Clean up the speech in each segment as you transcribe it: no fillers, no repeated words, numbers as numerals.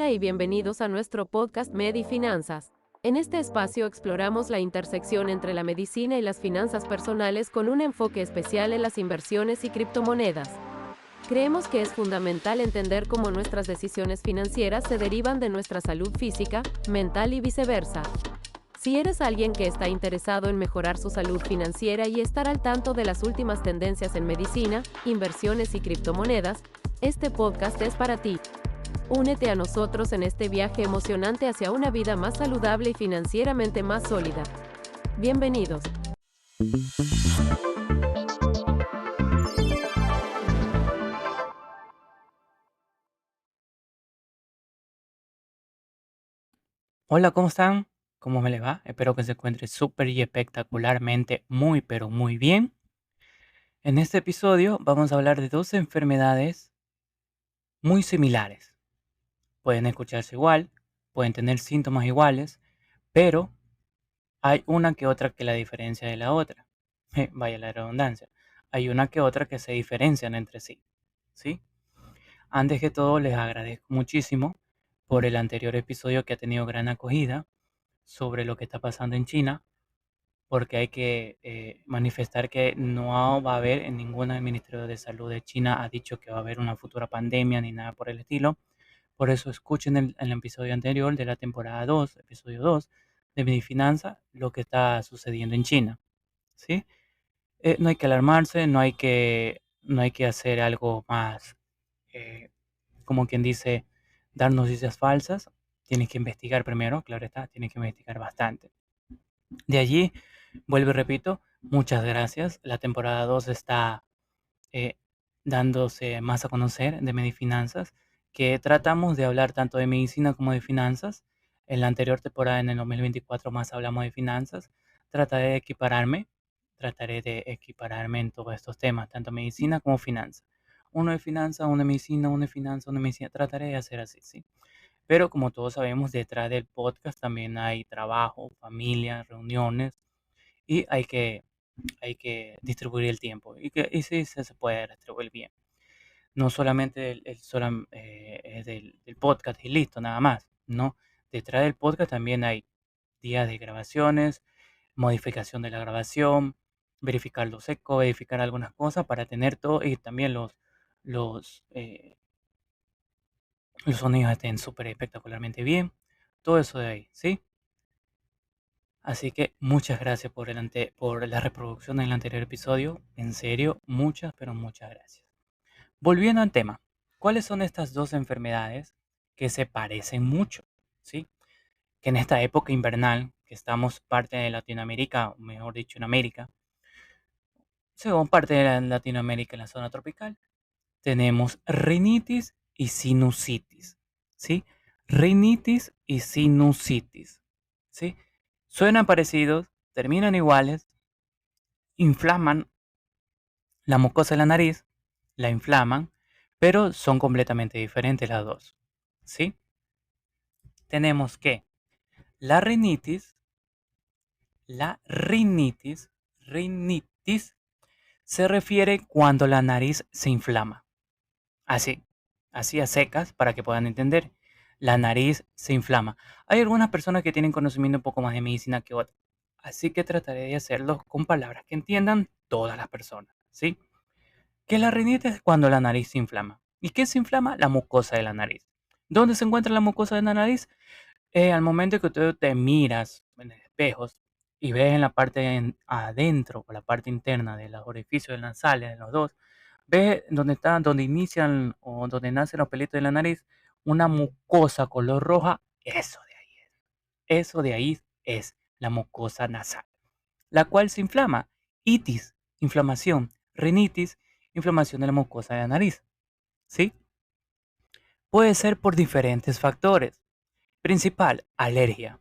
Hola y bienvenidos a nuestro podcast Finanzas. En este espacio exploramos la intersección entre la medicina y las finanzas personales con un enfoque especial en las inversiones y criptomonedas. Creemos que es fundamental entender cómo nuestras decisiones financieras se derivan de nuestra salud física, mental y viceversa. Si eres alguien que está interesado en mejorar su salud financiera y estar al tanto de las últimas tendencias en medicina, inversiones y criptomonedas, este podcast es para ti. Únete a nosotros en este viaje emocionante hacia una vida más saludable y financieramente más sólida. Bienvenidos. Hola, ¿cómo están? ¿Cómo me le va? Espero que se encuentre súper y espectacularmente muy, pero muy bien. En este episodio vamos a hablar de dos enfermedades muy similares. Pueden escucharse igual, pueden tener síntomas iguales, pero hay una que otra que la diferencia de la otra. Vaya la redundancia. Hay una que otra que se diferencian entre sí. ¿Sí? Antes que todo, les agradezco muchísimo por el anterior episodio que ha tenido gran acogida sobre lo que está pasando en China, porque hay que manifestar que no va a haber en ningún Ministerio de Salud de China ha dicho que va a haber una futura pandemia ni nada por el estilo. Por eso escuchen el episodio anterior de la temporada 2, episodio 2 de Mi Finanza, lo que está sucediendo en China. ¿Sí? No hay que alarmarse, no hay que hacer algo más, eh, como quien dice, dar noticias falsas. Tienes que investigar primero, claro está, tienes que investigar bastante. De allí, vuelvo y repito, muchas gracias. La temporada 2 está eh, dándose más a conocer de Medifinanzas, que tratamos de hablar tanto de medicina como de finanzas. En la anterior temporada, en el 2024, más hablamos de finanzas. Trataré de equipararme en todos estos temas, tanto medicina como finanzas. Uno de finanzas, uno de medicina, uno de finanzas, uno de medicina. Trataré de hacer así, ¿sí? Pero como todos sabemos, detrás del podcast también hay trabajo, familia, reuniones y hay que distribuir el tiempo y sí se puede distribuir bien. No solamente del podcast y listo, nada más. No, detrás del podcast también hay días de grabaciones, modificación de la grabación, verificar los ecos, verificar algunas cosas para tener todo y también los, eh, los sonidos estén súper espectacularmente bien. Todo eso de ahí, ¿sí? Así que muchas gracias por la reproducción en el anterior episodio. En serio, muchas, pero muchas gracias. Volviendo al tema, ¿cuáles son estas dos enfermedades que se parecen mucho? ¿Sí? Que en esta época invernal, que estamos parte de Latinoamérica, o mejor dicho, en América, según parte de Latinoamérica en la zona tropical, tenemos rinitis y sinusitis. ¿Sí? Rinitis y sinusitis. ¿Sí? Suenan parecidos, terminan iguales, inflaman la mucosa de la nariz, la inflaman, pero son completamente diferentes las dos. ¿Sí? Tenemos que la rinitis, la rinitis se refiere cuando la nariz se inflama. Así, así a secas para que puedan entender. La nariz se inflama. Hay algunas personas que tienen conocimiento un poco más de medicina que otras. Así que trataré de hacerlo con palabras que entiendan todas las personas. ¿Sí? Que la rinitis es cuando la nariz se inflama. ¿Y qué se inflama? La mucosa de la nariz. ¿Dónde se encuentra la mucosa de la nariz? Al momento que tú te miras en espejos y ves en la parte adentro o la parte interna de los orificios nasales, de los dos, ves donde inician o donde nacen los pelitos de la nariz, una mucosa color roja, eso de ahí es la mucosa nasal, la cual se inflama. Itis, inflamación. Rinitis, inflamación de la mucosa de la nariz. ¿Sí? Puede ser por diferentes factores. Principal, alergia,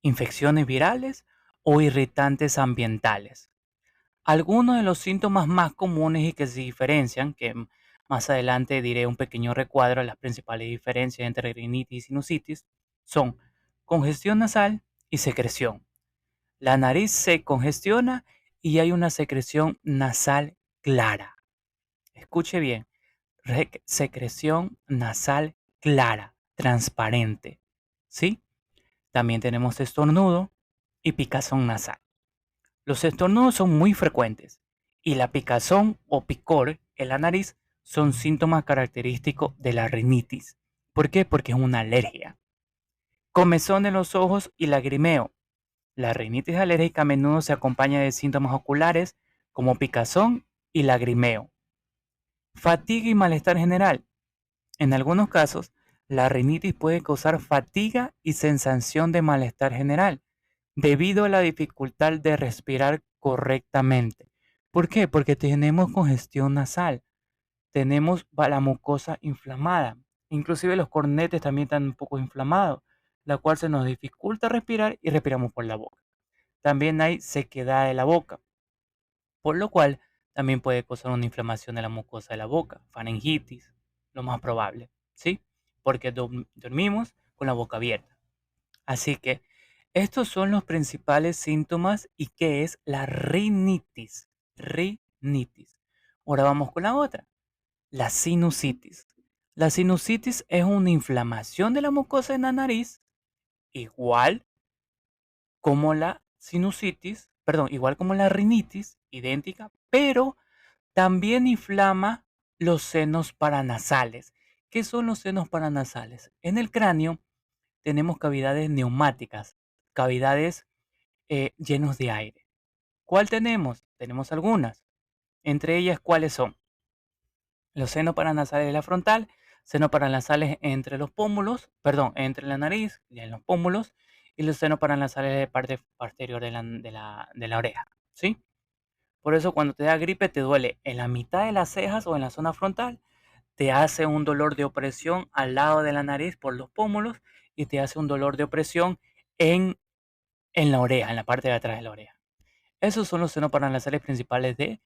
infecciones virales o irritantes ambientales. Algunos de los síntomas más comunes y que se diferencian, que más adelante diré un pequeño recuadro de las principales diferencias entre rinitis y sinusitis, son congestión nasal y secreción. La nariz se congestiona y hay una secreción nasal clara. Escuche bien, secreción nasal clara, transparente, ¿sí? También tenemos estornudo y picazón nasal. Los estornudos son muy frecuentes y la picazón o picor en la nariz son síntomas característicos de la rinitis. ¿Por qué? Porque es una alergia. Comezón en los ojos y lagrimeo. La rinitis alérgica a menudo se acompaña de síntomas oculares como picazón y lagrimeo. Fatiga y malestar general. En algunos casos, la rinitis puede causar fatiga y sensación de malestar general debido a la dificultad de respirar correctamente. ¿Por qué? Porque tenemos congestión nasal, tenemos la mucosa inflamada, inclusive los cornetes también están un poco inflamados, la cual se nos dificulta respirar y respiramos por la boca. También hay sequedad de la boca, por lo cual también puede causar una inflamación de la mucosa de la boca, faringitis, lo más probable, ¿sí? Porque dormimos con la boca abierta. Así que estos son los principales síntomas y qué es la rinitis. Rinitis. Ahora vamos con la otra, la sinusitis. La sinusitis es una inflamación de la mucosa en la nariz, igual como la sinusitis, perdón, igual como la rinitis, idéntica, pero también inflama los senos paranasales. ¿Qué son los senos paranasales? En el cráneo tenemos cavidades neumáticas, cavidades llenos de aire. ¿Cuál tenemos? Tenemos algunas. Entre ellas, ¿cuáles son? Los senos paranasales de la frontal, senos paranasales entre los pómulos, perdón, entre la nariz y en los pómulos, y los senos paranasales de la parte posterior de la oreja, ¿sí? Por eso cuando te da gripe te duele en la mitad de las cejas o en la zona frontal, te hace un dolor de opresión al lado de la nariz por los pómulos y te hace un dolor de opresión en, en la oreja, en la parte de atrás de la oreja. Esos son los senos paranasales principales de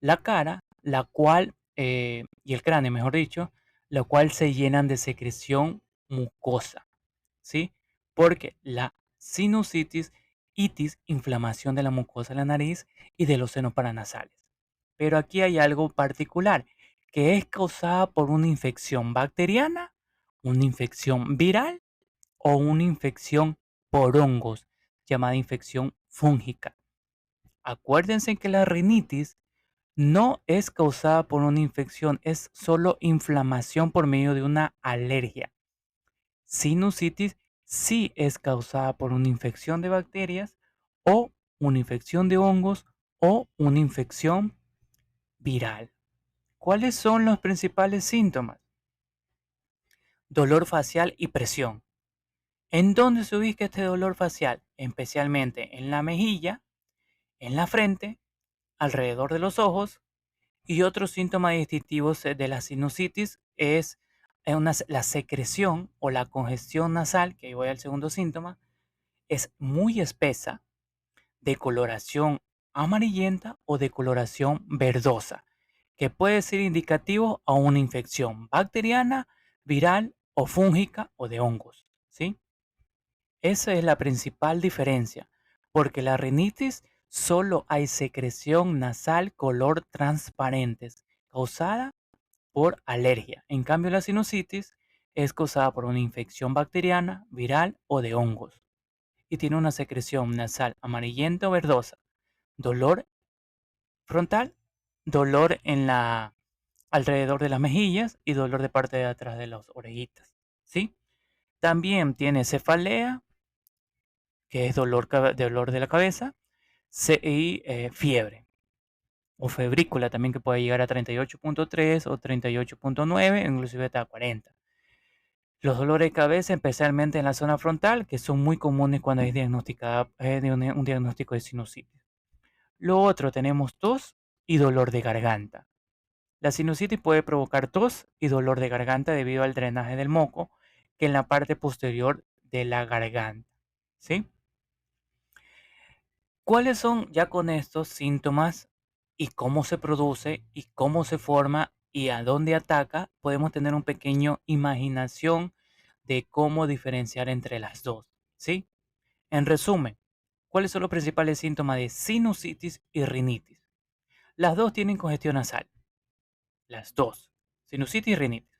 la cara, la cual, y el cráneo, mejor dicho, la cual se llenan de secreción mucosa, ¿sí? Porque la sinusitis, itis, inflamación de la mucosa de la nariz y de los senos paranasales. Pero aquí hay algo particular, que es causada por una infección bacteriana, una infección viral o una infección por hongos, llamada infección fúngica. Acuérdense que la rinitis no es causada por una infección, es solo inflamación por medio de una alergia. Sinusitis sí es causada por una infección de bacterias o una infección de hongos o una infección viral. ¿Cuáles son los principales síntomas? Dolor facial y presión. ¿En dónde se ubica este dolor facial? Especialmente en la mejilla, en la frente, alrededor de los ojos. Y otro síntoma distintivo de la sinusitis es la secreción o la congestión nasal, que ahí voy al segundo síntoma, es muy espesa, de coloración amarillenta o de coloración verdosa, que puede ser indicativo a una infección bacteriana, viral o fúngica o de hongos, ¿sí? Esa es la principal diferencia, porque la rinitis solo hay secreción nasal color transparentes, causada por alergia. En cambio, la sinusitis es causada por una infección bacteriana, viral o de hongos y tiene una secreción nasal amarillenta o verdosa, dolor frontal, dolor en la alrededor de las mejillas y dolor de parte de atrás de las orejitas, ¿sí? También tiene cefalea, que es dolor de la cabeza, y fiebre o febrícula también que puede llegar a 38.3 o 38.9, inclusive hasta 40. Los dolores de cabeza, especialmente en la zona frontal, que son muy comunes cuando es diagnosticada un diagnóstico de sinusitis. Lo otro, tenemos tos y dolor de garganta. La sinusitis puede provocar tos y dolor de garganta debido al drenaje del moco que en la parte posterior de la garganta, ¿sí? ¿Cuáles son ya con estos síntomas y cómo se produce y cómo se forma y a dónde ataca? Podemos tener un pequeño imaginación de cómo diferenciar entre las dos, ¿sí? En resumen, ¿cuáles son los principales síntomas de sinusitis y rinitis? Las dos tienen congestión nasal, las dos, sinusitis y rinitis.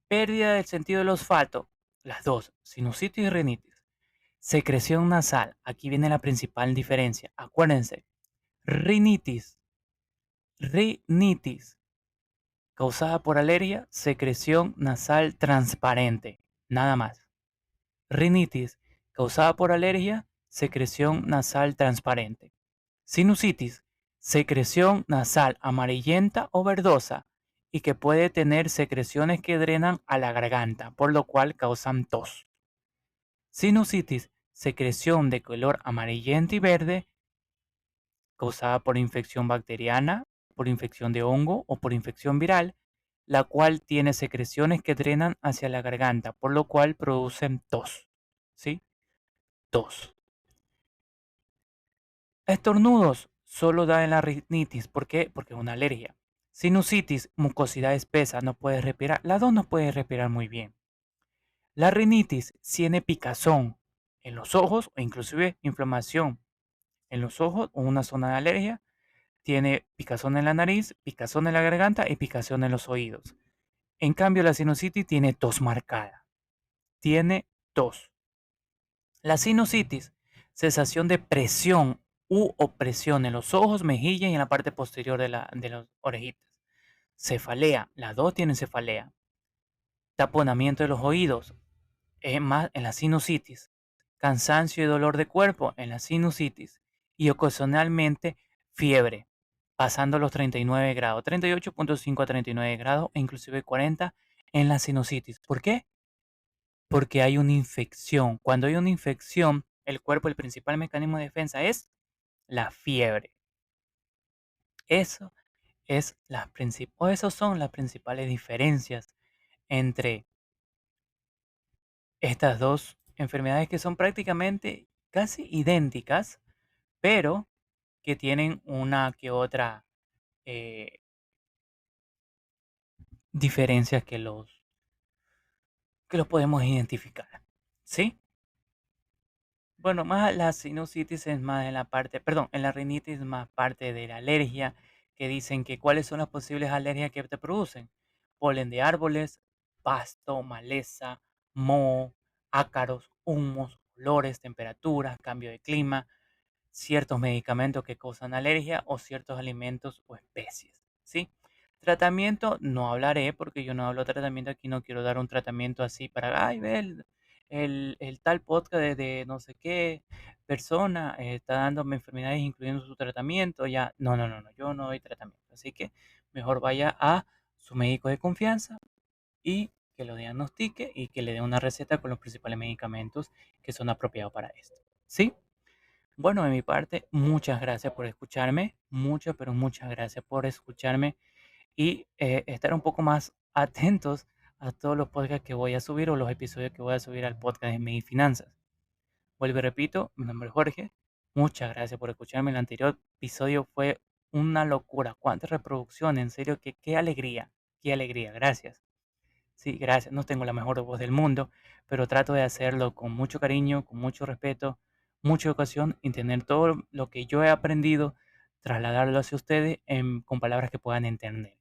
Pérdida del sentido del olfato, las dos, sinusitis y rinitis. Secreción nasal, aquí viene la principal diferencia. Acuérdense, rinitis, rinitis, causada por alergia, secreción nasal transparente, nada más. Rinitis, causada por alergia, secreción nasal transparente. Sinusitis, secreción nasal amarillenta o verdosa y que puede tener secreciones que drenan a la garganta, por lo cual causan tos. Sinusitis, secreción de color amarillento y verde causada por infección bacteriana, por infección de hongo o por infección viral, la cual tiene secreciones que drenan hacia la garganta, por lo cual producen tos. ¿Sí? Tos. Estornudos solo da en la rinitis. ¿Por qué? Porque es una alergia. Sinusitis, mucosidad espesa, no puedes respirar. Las dos no puedes respirar muy bien. La rinitis tiene picazón en los ojos o inclusive inflamación en los ojos o una zona de alergia. Tiene picazón en la nariz, picazón en la garganta y picazón en los oídos. En cambio, la sinusitis tiene tos marcada. Tiene tos. La sinusitis, sensación de presión u opresión en los ojos, mejillas y en la parte posterior de las orejitas. Cefalea, las dos tienen cefalea. Taponamiento de los oídos, es más en la sinusitis. Cansancio y dolor de cuerpo en la sinusitis. Y ocasionalmente fiebre, pasando los 39 grados, 38.5 a 39 grados e inclusive 40 en la sinusitis. ¿Por qué? Porque hay una infección. Cuando hay una infección, el cuerpo, el principal mecanismo de defensa es la fiebre. Eso es o esas son las principales diferencias entre estas dos enfermedades que son prácticamente casi idénticas, pero que tienen una que otra eh, diferencia que los podemos identificar. ¿Sí? Bueno, más la sinusitis es más en la parte, perdón, en la rinitis es más parte de la alergia, que dicen que cuáles son las posibles alergias que te producen. Polen de árboles, pasto, maleza, moho, ácaros, humos, olores, temperaturas, cambio de clima, ciertos medicamentos que causan alergia o ciertos alimentos o especies, ¿sí? Tratamiento, no hablaré porque yo no hablo de tratamiento aquí, no quiero dar un tratamiento así para, ay, ve el tal podcast de no sé qué persona está dándome enfermedades incluyendo su tratamiento, ya, no, no, no, no, yo no doy tratamiento, así que mejor vaya a su médico de confianza y que lo diagnostique y que le dé una receta con los principales medicamentos que son apropiados para esto, ¿sí? Bueno, de mi parte, muchas gracias por escucharme, muchas, pero muchas gracias por escucharme y estar un poco más atentos a todos los podcasts que voy a subir o los episodios que voy a subir al podcast de Mi Finanzas. Vuelvo y repito, mi nombre es Jorge, muchas gracias por escucharme. El anterior episodio fue una locura, cuántas reproducciones, en serio, qué alegría, gracias. Sí, gracias. No tengo la mejor voz del mundo, pero trato de hacerlo con mucho cariño, con mucho respeto, mucha educación y tener todo lo que yo he aprendido, trasladarlo hacia ustedes con palabras que puedan entender.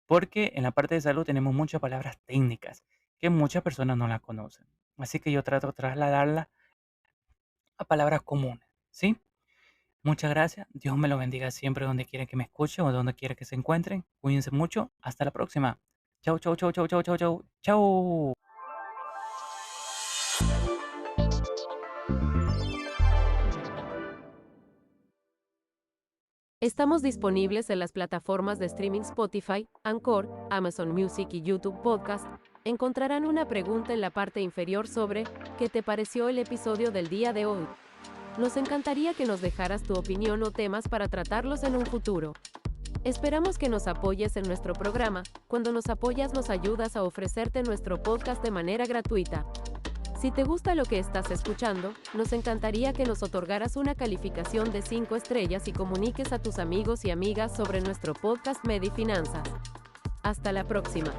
Porque en la parte de salud tenemos muchas palabras técnicas que muchas personas no las conocen. Así que yo trato de trasladarlas a palabras comunes, ¿sí? Muchas gracias. Dios me lo bendiga siempre donde quiera que me escuchen o donde quiera que se encuentren. Cuídense mucho. Hasta la próxima. Chau, chau, chau, chau, chau, chau, chau. Chau. Estamos disponibles en las plataformas de streaming Spotify, Anchor, Amazon Music y YouTube Podcast. Encontrarán una pregunta en la parte inferior sobre ¿qué te pareció el episodio del día de hoy? Nos encantaría que nos dejaras tu opinión o temas para tratarlos en un futuro. Esperamos que nos apoyes en nuestro programa. Cuando nos apoyas nos ayudas a ofrecerte nuestro podcast de manera gratuita. Si te gusta lo que estás escuchando, nos encantaría que nos otorgaras una calificación de 5 estrellas y comuniques a tus amigos y amigas sobre nuestro podcast Medifinanzas. Hasta la próxima.